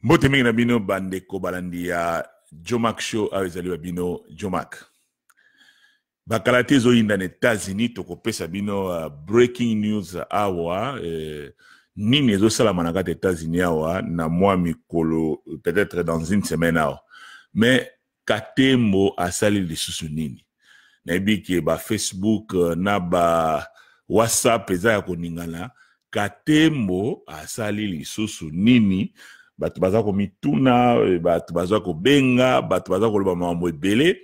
Mbote mingi na bino bandeko balandi ya Jomak Show ayo ezali babino Jomak. Bakala te ezoyinda na États-Unis tokopesa bino breaking news awa nini ezosalama na kati États-Unis awa na mwa mikolo peut-être dans une semaine awa. Mais Katembo asali lisusu nini. Nayebi ke ba Facebook na ba WhatsApp eza ya koningana Katembo asali lisusu nini. Batu baza ko mituna, batu baza ko benga, batu baza ko loba mambo ebele.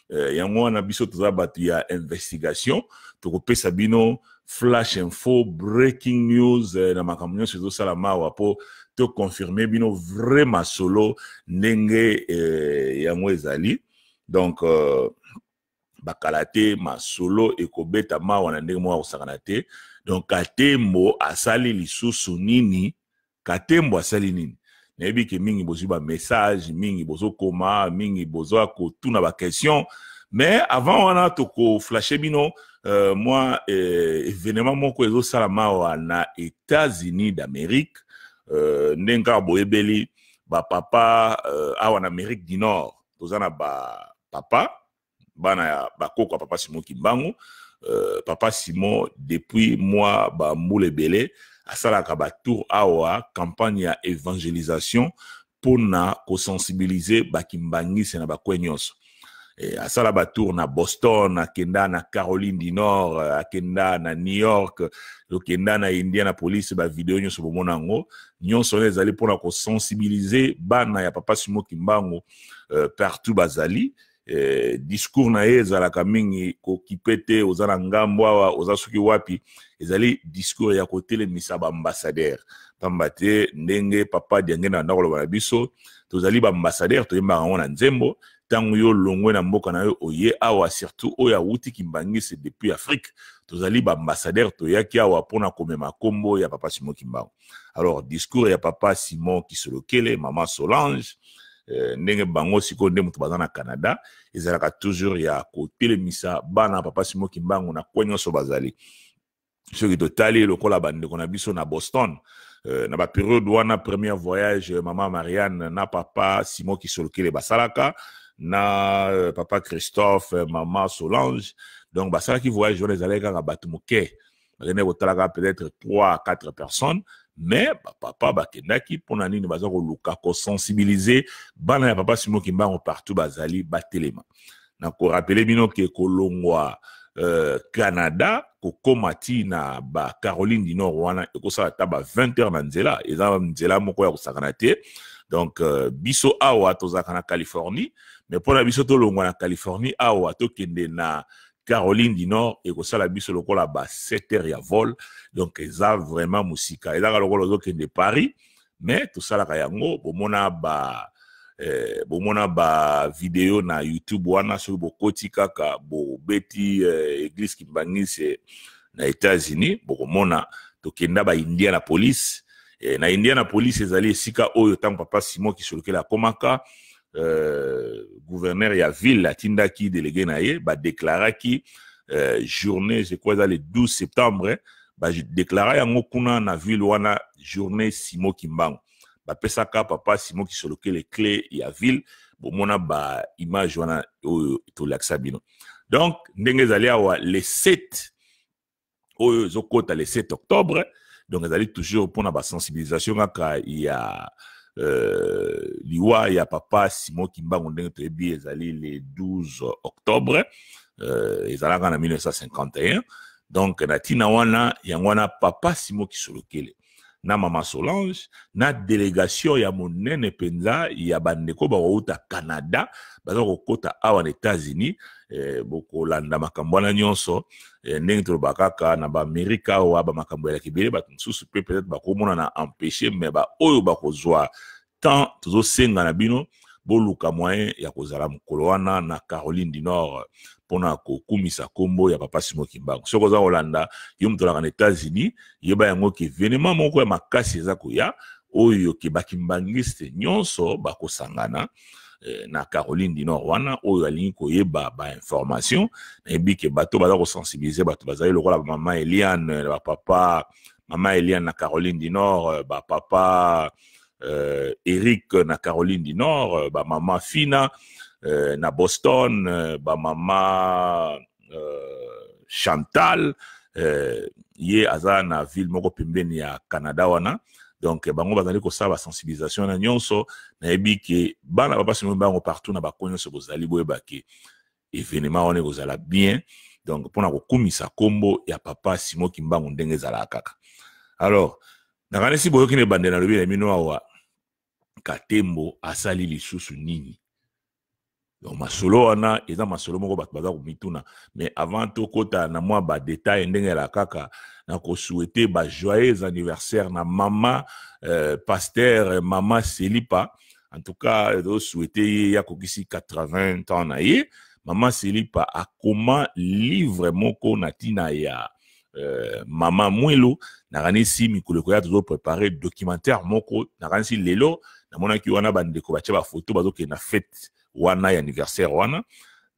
Yango wana biso toza batu ya investigation. Toko pesa bino flash info, breaking news, na makambo nyonso ezosala mawa po to confirmer bino vraiment solo ndenge yango ezali. Donc bakala te masolo ekobeta mawa na ndenge mwa kosakana te. Donc Katembo asali lisusu nini? Katembo asali nini? Nayebi ke mingi bozo ba message, mingi bozo koma, mingi bozo ko tuna ba question. Mais avant wana toko flasher bino moi événement moko ezo salama wa na États-Unis d'Amérique ndenga boyebeli ba papa awa na Amérique du Nord. Tozana ba papa bana ya bakoko papa Simon Kimbangu. Papa Simon depuis moi ba moule belé asalaka ba tour awa campagne ya évangélisation pour na ko sensibiliser ba kimbangisi na ba kwenyonso. Asala ba tour na Boston, akenda na Caroline du Nord, akenda na New York, akenda na Indianapolis ba vidéo nyonso bomona ngo nyonso ezali pour na ko sensibiliser bana ya papa Simon Kimbangu partout bazali. Discours na ezalaka mingi ko kipete ozana ngambo awa ozasuki wapi ezali discours ya kotele misaba ambassadeur pambate ndenge papa diangena ndakolo bana biso tozali ba ambassadeur to yemba ngona nzembo tangu yo longwe na mboka na yo oye awa surtout oya wuti kimbangisi depuis Afrique tozali ba ambassadeur to yaki awa pona komema kombo ya papa Simon Kimbangu. Alors discours ya papa Simon Kisolokele, maman Solange ndenge bango siko nde mutu baza na Canada ezalaka toujours ya kotelemisa bana papa Simon Kimbangu na kwenyoso bazali soki totali lokola bandeko na biso na Boston na ba période wana premier voyage maman Marianne na papa Simon Kisolokele basalaka na papa Christophe maman Solange donc basalaki voyage wana ezalaka ka batu moke bakende kotalaka peut-être 3 à 4 personnes. Mais papa bakendaki pona nini baza ko luka ko sensibiliser bana ya papa Simon Kimbangu partout bazali batelema. Na ko rappeler bino ke kolongwa Canada ko komati na ba Caroline du Nord wana eko sala taba 20h na nzela eza nzela moko ya kusakana te. Donc biso awa tozaka na Californie mais pona biso to longwa na Californie awa to kende na Caroline du Nord et ko sala biso lokola ba 7h ya vol donc eza vraiment musika eza lokola zo kende Paris mais tout ça la kayango bomona ba vidéo na YouTube wana sur bokoti kaka bo beti église kimbangisi na États-Unis bomona to kenda ba Indianapolis na Indianapolis ezali esika oyo tant papa Simon Kisolokela komaka gouverneur ya ville atindaki délégué na ye ba déclaraki journée je crois le 12 septembre ba déclara yango kuna na ville wana journée Simon Kimbangu ba pesaka papa Simon Kisolokele clé ya ville bomona ba image wana oyo to laksa bino. Donc ndenge zali awa le 7 oyo zokota le 7 octobre donc ezali toujours pour na ba sensibilisation kaka ya liwa ya papa Simon Kimbangu ndenge toyebi ezali le 12 octobre ezalaka na 1951 donc na tina wana yango wana papa Simon Kisolokele na mama Solange na délégation ya monene penza ya bandeko bawuta Canada baza kokota awa na États-Unis bokolanda makambo wana nyonso ndenge tolobakaka na ba Amerika wa ba makambo ya kibele ba nsusu peut-être bakomona na empêcher mais ba oyo bakozwa tant tozosenga na bino boluka moyen ya kozala mokolo wana na Caroline du Nord pona kokumisa kombo ya papa Simon Kimbangu. Soko za Holanda yo mutolaka na États-Unis yeba yango ke événement moko ya makasi eza koya oyo ke bakimbangiste nyonso bakosangana na Caroline du Nord wana oyo alingi koyeba ba information na yebi ke bato baza ko sensibiliser bato bazali lokola mama Eliane ba papa mama Eliane na Caroline du Nord ba papa Eric na Caroline du Nord, ba maman Fina na Boston, ba maman Chantal, ye aza na ville moko pembeni ya Canada wana. Donc bango bazali ko sa ba sensibilisation na nyonso na yebi ke bana ba pasi bango partout na ba konyo se bozali boyeba ke événement wana kozala bien. Donc pona ko kumisa kombo ya papa Simon Kimbangu ndenge zala kaka. Alors nakanisi boyo kine bande na lobi na mino awa Katembo asali lisusu nini. Donc masolo wana eza masolo moko bato baza komituna, mais avant to kota na mwa ba détail ndenge la kaka na ko souhaiter ba joyeux anniversaire na mama pasteur mama Selipa. En tout cas do souhaiter ya kokisi 80 ans na ye. Mama Selipa a comment livre moko na tina ya mama Mwelo na kanisi mikolo ko ya toujours préparer documentaire moko na kanisi lelo na mona ki wana bandeko bache ba photo bazo ke na fête wana anniversaire wana.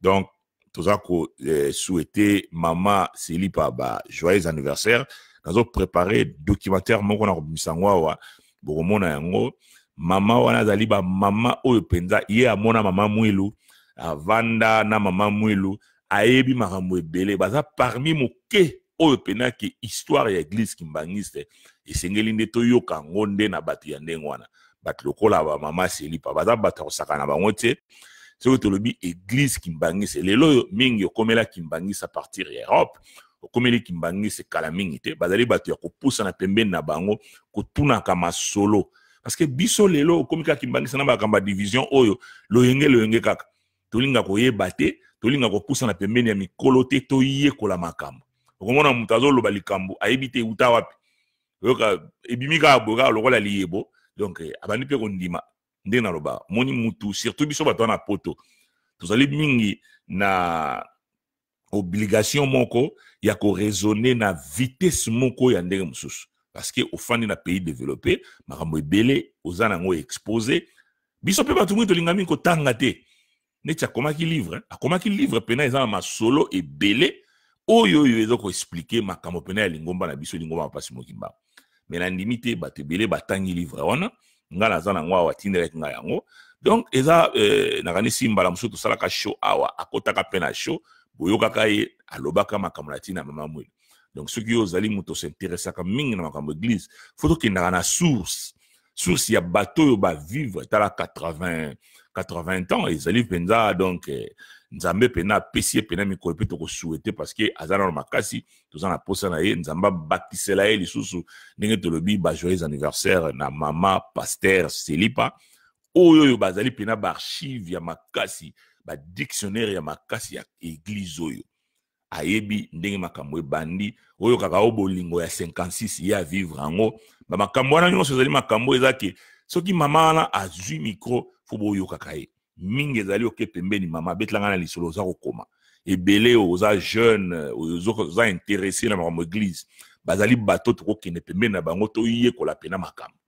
Donc toza ko souhaiter mama Selipa ba joyeux anniversaire. Nazo préparer documentaire moko na komisangwa wa bokomona yango. Mama wana zali ba mama oyo penza ye amona mama Mwelo avanda na mama Mwelo ayebi makambo ebele baza parmi moke oyo pena ke histoire ya église kimbangiste esengeli nde toyoka ngonde na bato ya ndenge wana. Bato lokola ba mama Selipa baza bato kosaka na bango te. Soki tolobi église kimbangiste lelo mingi okomela kimbangiste à partir ya Europe, okomeli kimbangiste kala mingi te, bazali bato ya kopusa na pembeni na bango kotunaka masolo. Parce que biso lelo okomika kimbangiste na bakamba division oyo loyenge kaka. Tolinga koyeba te, tolinga kopusa na pembeni ya mikolo te toyekola makambo. Okomona mutu azoloba likambo ayebi te uta wapi. Yoka ebimika boka lokola liyebo. Donc abandi pe kondima nde na loba moni mutu surtout biso bato na poto. Tozali mingi na obligation moko ya ko raisonner na vitesse moko ya ndenge mususu. Parce que au fond na pays développé, makambo ebele ozana ngo exposé. Biso pe bato mwi tolinga mingi ko tanga te. Neti akomaki livre, akomaki livre pena eza ma solo ebele oyo ezo ko expliquer makambo pena ya lingomba na biso lingomba pasi mokimba. Mais na limite bato ebele batangi livre wana ngala zana ngwa watindere nga yango. Donc eza nakanisi mbala muso to salaka show awa akotaka pena show boyoka kaye alobaka makambo na tina mama Mwelo. Donc ceux qui ozali muto s'intéresse ka mingi na makambo église, faut que na source ya bato yo ba vivre tala 80 ans ezali penza. Donc nzambe pena pesier pena mikolo pe to ko souhaiter parce que azana na makasi tozana posa na ye nzamba bakisela ye lisusu ndenge to lobi ba joyeux anniversaire na mama pasteur Selipa oyo bazali pena ba archive ya makasi ba dictionnaire ya makasi ya église oyo ayebi ndenge makambo ebandi oyo kaka obolingo ya 56 ya vivre ango ba makambo wana nyonso ezali makambo ezaki soki mama wana azwi micro fo boyo kaka ye mingi ezali oke pembeni mama betlanga na lisolo za kokoma ebele oza jeune oza intéressé na makambo église bazali bato to kokende pembeni na bango to yekola pena makambo.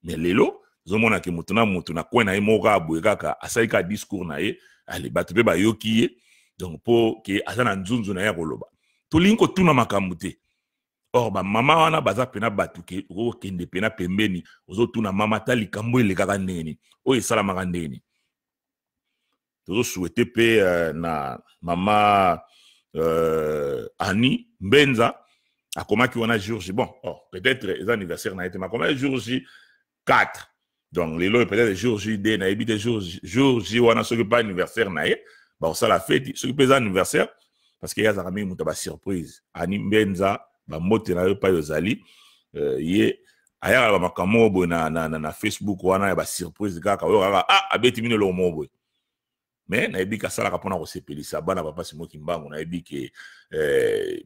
Mais lelo zomona ke mutu na kwena ye moko aboye kaka asali ka discours na ye ale bato pe bayoki ye. Donc po ke azana nzunzu na ya koloba tolingo tuna makambo te. Or ba mama wana baza pena batu ke okende pena pembeni ozo tuna mama tali kambo ele kaka ndeni oyo esalamaka ndeni. Tozo souhaiter pe na mama Annie Mbenza akomaki wana jour J. Bon, peut-être les anniversaires na été ma comme jour J 4. Donc les lois peut-être jour J D na ebité jour J wana ce que pas anniversaire na ye. Bah ça la fête ce qui peut anniversaire parce qu'il y a zarami muta ba surprise. Annie Mbenza ba mote na yo pa yozali ye aya ba makamo bo na Facebook wana ya ba surprise kaka yo kaka abeti mino lo mobo. Mais na ebi ka sala ka pona ko sepelisa bana papa Simon Kimbangu na ebi ke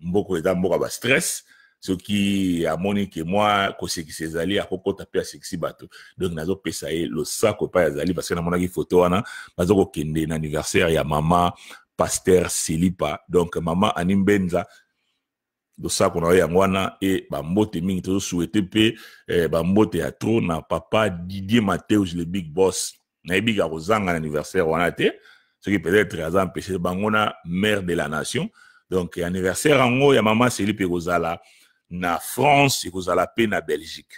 mboko eza mboka ba stress ce qui a monique moi ko se ki sezali akokota pe sexy bato. Donc nazo pesa ye lo sako pa yazali parce que na monaki photo wana bazo ko kende na anniversaire ya mama pasteur Selipa. Donc mama Annie Mbenza do sako na yango wana e ba mbote mingi to souhaiter pe ba mbote ya trop na papa Didier Mateus le big boss. Na ebi ka kozanga anniversaire wana te ce qui peut-être a empêché bangona mère de la nation. Donc anniversaire ango ya mama Selipa kozala na France et kozala pe na Belgique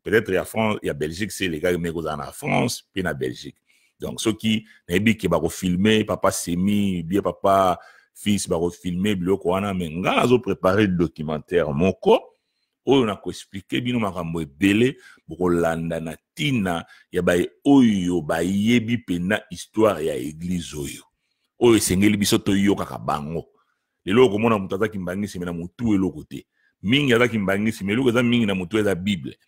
peut-être il y a France, il y a Belgique, c'est les gars mais en France, puis en Belgique. Donc ceux qui n'aiment qui va filmer, papa Semi, bien papa fils va filmer, biloko wana mais ngazo préparer le documentaire moko oyo na ko expliquer bino makambo ebele bokolanda na tina ya bay oyo bayebi pena histoire ya église oyo esengeli biso toyoka ka bango lelo komona mutu azaki mbangisi na mutu eloko te mingi azaki mbangisi meloko eza mingi na mutu eza bible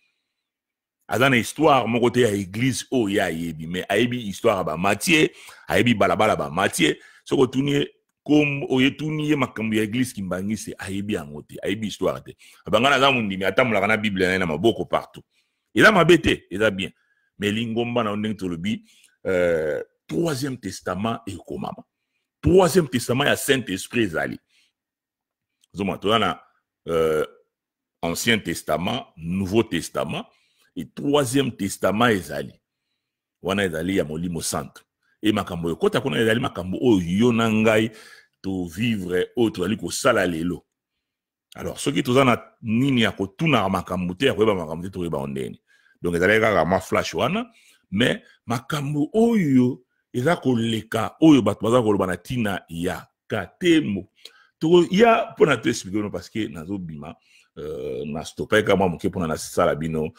aza na histoire moko te ya église oyo ya ayebi mais ayebi histoire ba Matthieu ayebi balabala ba Matthieu soko tunie comme oyetuni ye makambo ya église kimbangisi ayebi yango te ayebi histoire te abangana za mundimi atamulaka na bible na maboko partout eza mabe te eza bien mais lingomba na ndenge tolobi troisième testament ekomama troisième testament ya Saint-Esprit ezali zoma tozana ancien testament nouveau testament et troisième testament ezali wana ezali ya molimo santo et makambo kota kuna ezali makambo oyo na ngai to vivre autre ali ko sala lelo alors ce qui tozana nini ya kotuna makambo te ya koyeba makambo te to yeba ondeni donc ezali kaka ma flash wana mais makambo oyo eza koleka oyo bato baza koloba na tina ya katemo to ya pona te expliquer no parce que nazo bima na stopper kama moke pona na sala bino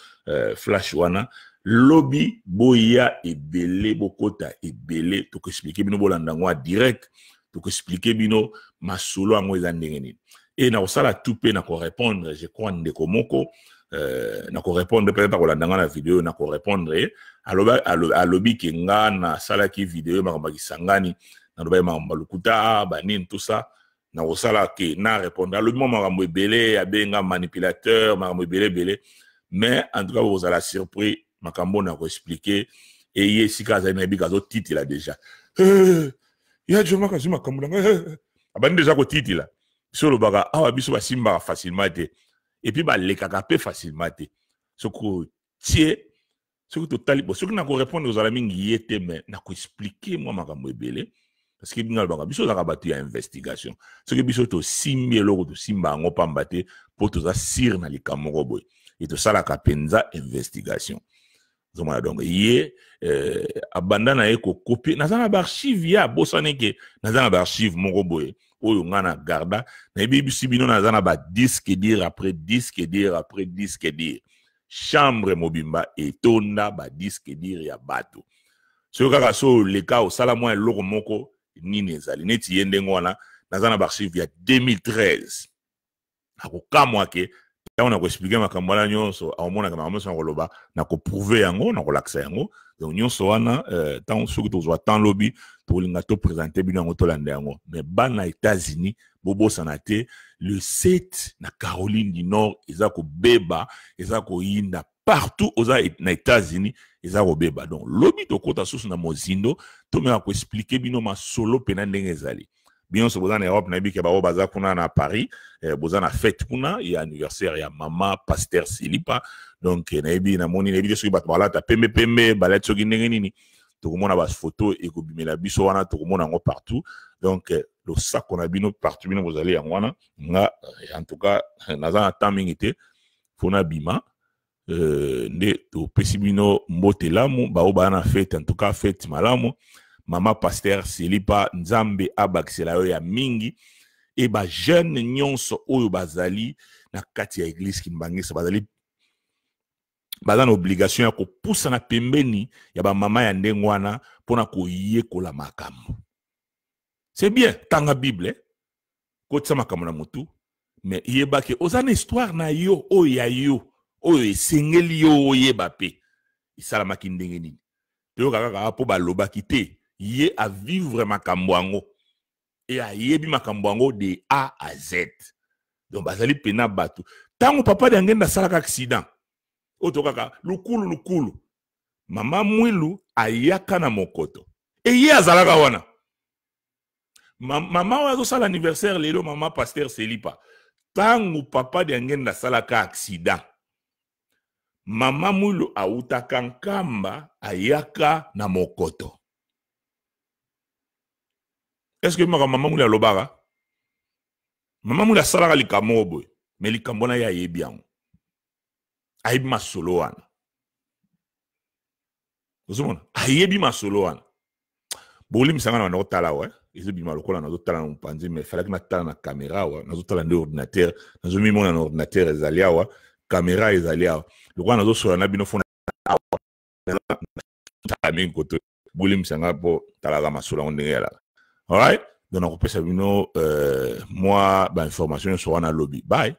flash wana lobby boya ebele bokota ebele to ko expliquer bino bolanda ngwa direct to ko expliquer bino masolo ango eza ndenge nini et na osala tout pe na ko répondre je crois ndeko moko na ko répondre peut-être ko landa na vidéo na ko répondre alobi ke nga na sala ki vidéo makamba kisangani na loba makamba lukuta banini tout ça na osala ke na répondre alobi makambo ebele abenga manipulateur makambo ebele mais en tout cas vous allez surpris makambo na ko expliquer et yesika za na bika zo titre là déjà ya joma kazi makambo nga abandi déjà ko titre là sur le baga awa biso basimba facilement te et puis ba lekaka pe facilement te soko tie soko totali bo soko na ko répondre aux amis mingi yete mais na ko expliquer moi makambo ebele parce que binga baga biso za ka batu ya investigation soko biso to simbi eloko to simba ngo pamba te po to za sir na likamoko boy et to sala ka penza investigation zomana donc ye abandana eko copie nazana ba archive ya bosaneke nazana ba archive moko boy oyo ngana garda na bibi bino nazana ba disque dire après disque dire après disque dire chambre mobimba etonda ba disque dire ya bato so kaka so le cas au sala moi eloko moko nini ezali neti yende ngwana nazana ba archive ya 2013 akokamwa ke on a expliqué makambo na nyonso aomona kama makambo ngoloba na ko prouver yango na ko laksa yango donc nyonso wana tant soki tozwa tant lobby to linga to présenter bino ngo to landa yango mais bana États-Unis bobo sanate le 7 na Caroline du Nord eza ko beba eza ko yinda partout aux États-Unis eza ko beba donc lobby to kota susu na mozindo to me ko expliquer bino ma solo pena ndenge ezali bien so bozana Europe na biki ba baza kuna na Paris bozana fête kuna ya anniversaire ya mama pasteur Silipa donc na bi na moni na bi so ba balata pembe balet so ndenge nini to komona ba photo e ko bimela biso wana to komona ngo partout donc le sac on a bino partout bino vous allez en wana nga en tout cas nazana timing ite fona bima nde to pesibino mbotelamu ba bana fête en tout cas fête malamu mama pasteur Silipa nzambe abaksela yo ya mingi e ba jeune nyonso oyo bazali na kati ya église kimbangisa bazali bazana obligation ya kopusa na pembeni ya ba mama ya ndengwana pona koyekola makambo c'est bien tanga bible kotsa makambo na mutu mais yeba ke ozana histoire na yo oyo ya yo oyo esengeli yo oyeba pe isala makindenge nini to kaka po baloba kite ye a vivre makambo yango et a yebi makambo yango de A à Z donc bazali pena bato tango papa de ngenda sala ka accident oto kaka lukulu mama mwilu ayaka na mokoto et ye azalaka wana mama wazo sala anniversaire lelo mama pasteur Selipa tango papa de ngenda sala ka accident mama mwilu autaka nkamba ayaka na mokoto. Est-ce que maman moula lobara maman moula salaka likambo boy mais likambo na ya yebi yango ayibi masolo wana ozomona ayebi masolo wana bolimisanga na otala wa ezobima lokola nazotala na mpanzi mais falaki natala na caméra wa nazotala nde ordinateur nazomimona na ordinateur ezali awa caméra ezali awa lokola nazosola na bino fona awa mingi koto bolimisanga mpo talaka masolo yango ndenge yalaka alright donc nakopesa bino moi bainformation nyonso wana lobi bye.